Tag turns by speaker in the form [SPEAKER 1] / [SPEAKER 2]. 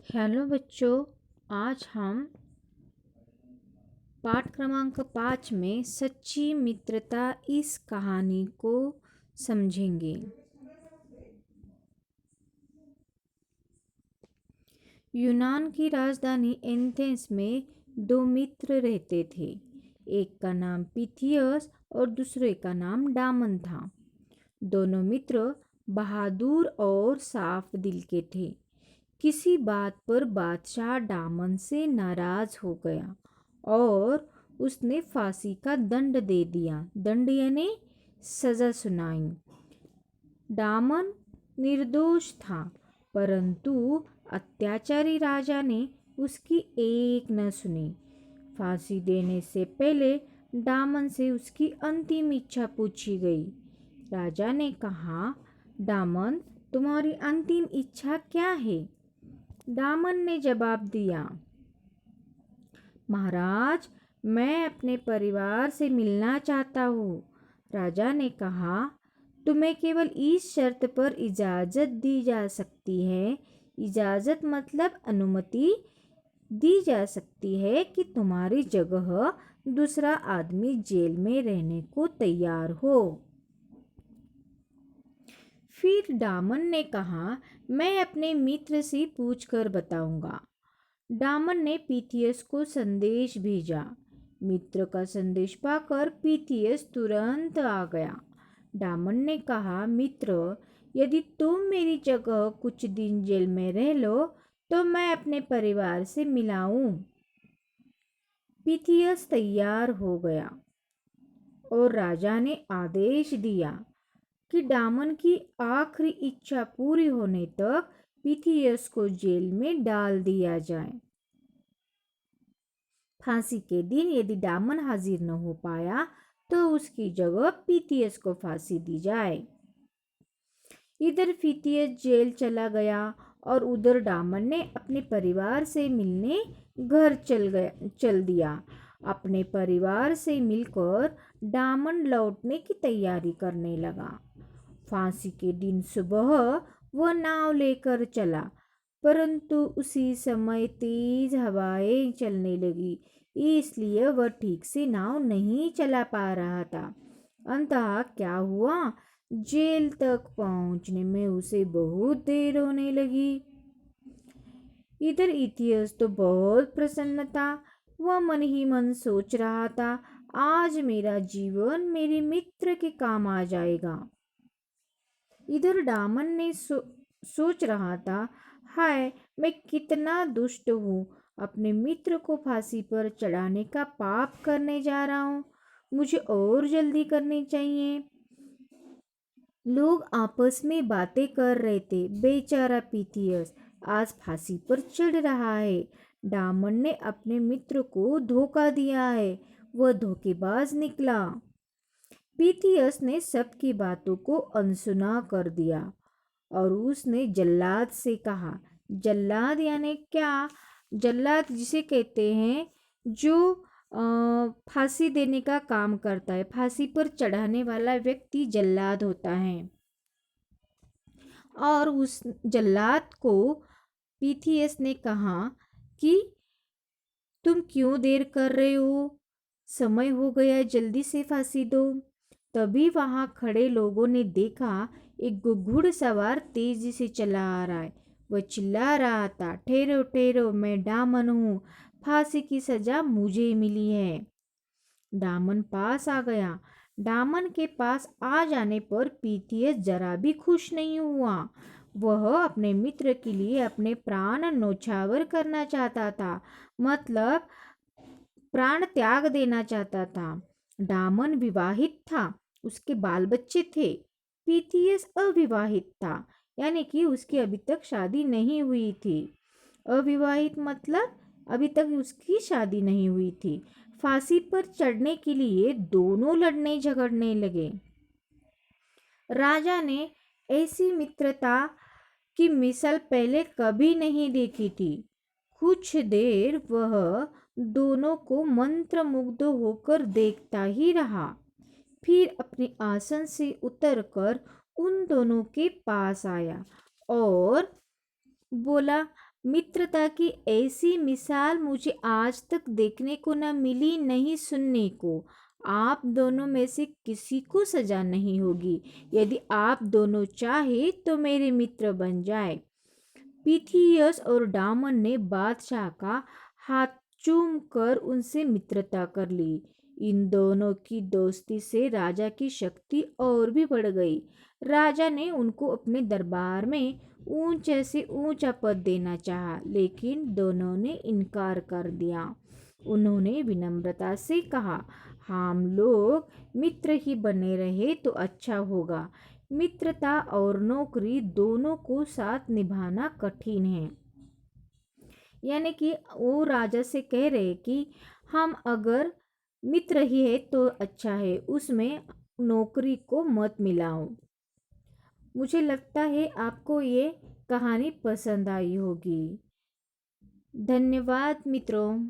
[SPEAKER 1] Hello बच्चों। आज हम पाठ क्रमांक 5 में सच्ची मित्रता इस कहानी को समझेंगे। यूनान की राजधानी एथेंस में दो मित्र रहते थे। एक का नाम पीथियस और दूसरे का नाम डामन था। दोनों मित्र बहादुर और साफ दिल के थे। किसी बात पर बादशाह डामन से नाराज हो गया और उसने फांसी का दंड दे दिया। दंड यानी सजा सुनाई। डामन निर्दोष था, परंतु अत्याचारी राजा ने उसकी एक न सुनी। फांसी देने से पहले डामन से उसकी अंतिम इच्छा पूछी गई। राजा ने कहा, डामन, तुम्हारी अंतिम इच्छा क्या है? डामन ने जवाब दिया, महाराज, मैं अपने परिवार से मिलना चाहता हूँ। राजा ने कहा, तुम्हें केवल इस शर्त पर इजाज़त दी जा सकती है, इजाज़त मतलब अनुमति दी जा सकती है कि तुम्हारी जगह दूसरा आदमी जेल में रहने को तैयार हो। फिर डामन ने कहा, मैं अपने मित्र से पूछकर बताऊंगा। डामन ने पीथियस को संदेश भेजा। मित्र का संदेश पाकर पीथियस तुरंत आ गया। डामन ने कहा, मित्र, यदि तुम मेरी जगह कुछ दिन जेल में रह लो तो मैं अपने परिवार से मिलाऊं। पीथियस तैयार हो गया और राजा ने आदेश दिया कि डामन की आखिरी इच्छा पूरी होने तक पीथियस को जेल में डाल दिया जाए। फांसी के दिन यदि डामन हाजिर न हो पाया तो उसकी जगह पीथियस को फांसी दी जाए। इधर पीथियस जेल चला गया और उधर डामन ने अपने परिवार से मिलने घर चल दिया। अपने परिवार से मिलकर डामन लौटने की तैयारी करने लगा। फांसी के दिन सुबह वह नाव लेकर चला, परंतु उसी समय तेज हवाएं चलने लगी, इसलिए वह ठीक से नाव नहीं चला पा रहा था। अंततः क्या हुआ, जेल तक पहुंचने में उसे बहुत देर होने लगी। इधर इथियस तो बहुत प्रसन्न था। वह मन ही मन सोच रहा था, आज मेरा जीवन मेरे मित्र के काम आ जाएगा। इधर डामन ने सोच रहा था, हाय, मैं कितना दुष्ट हूँ, अपने मित्र को फांसी पर चढ़ाने का पाप करने जा रहा हूँ। मुझे और जल्दी करनी चाहिए। लोग आपस में बातें कर रहे थे। बेचारा पीथियस आज फांसी पर चढ़ रहा है। डामन ने अपने मित्र को धोखा दिया है, वह धोखेबाज निकला। पीथियस ने सबकी बातों को अनसुना कर दिया और उसने जल्लाद से कहा, जल्लाद यानी क्या? जल्लाद जिसे कहते हैं जो फांसी देने का काम करता है। फांसी पर चढ़ाने वाला व्यक्ति जल्लाद होता है। और उस जल्लाद को पीथियस ने कहा कि तुम क्यों देर कर रहे हो, समय हो गया, जल्दी से फांसी दो। तभी वहां खड़े लोगों ने देखा, एक घुड़सवार तेजी से चला आ रहा है। वह चिल्ला रहा था, ठहरो ठहरो, मैं डामन हूँ, फांसी की सजा मुझे मिली है। डामन पास आ गया। डामन के पास आ जाने पर पीथियस जरा भी खुश नहीं हुआ। वह अपने मित्र के लिए अपने प्राण न्योछावर करना चाहता था, मतलब प्राण त्याग देना चाहता था। डामन विवाहित था, उसके बाल बच्चे थे। पीथियस अविवाहित था, यानी कि उसकी अभी तक शादी नहीं हुई थी। अविवाहित मतलब अभी तक उसकी शादी नहीं हुई थी। फांसी पर चढ़ने के लिए दोनों लड़ने झगड़ने लगे। राजा ने ऐसी मित्रता की मिसाल पहले कभी नहीं देखी थी। कुछ देर वह दोनों को मंत्रमुग्ध होकर देखता ही रहा। फिर अपने आसन से उतरकर उन दोनों के पास आया और बोला, मित्रता की ऐसी मिसाल मुझे आज तक देखने को न मिली, नहीं सुनने को। आप दोनों में से किसी को सजा नहीं होगी। यदि आप दोनों चाहे तो मेरे मित्र बन जाए। पीथियस और डामन ने बादशाह का हाथ चूम कर उनसे मित्रता कर ली। इन दोनों की दोस्ती से राजा की शक्ति और भी बढ़ गई। राजा ने उनको अपने दरबार में ऊंचे से ऊंचा पद देना चाहा, लेकिन दोनों ने इनकार कर दिया। उन्होंने विनम्रता से कहा, हम लोग मित्र ही बने रहे तो अच्छा होगा। मित्रता और नौकरी दोनों को साथ निभाना कठिन है। यानी कि वो राजा से कह रहे कि हम अगर मित्र ही है तो अच्छा है, उसमें नौकरी को मत मिलाओ। मुझे लगता है आपको ये कहानी पसंद आई होगी। धन्यवाद मित्रों।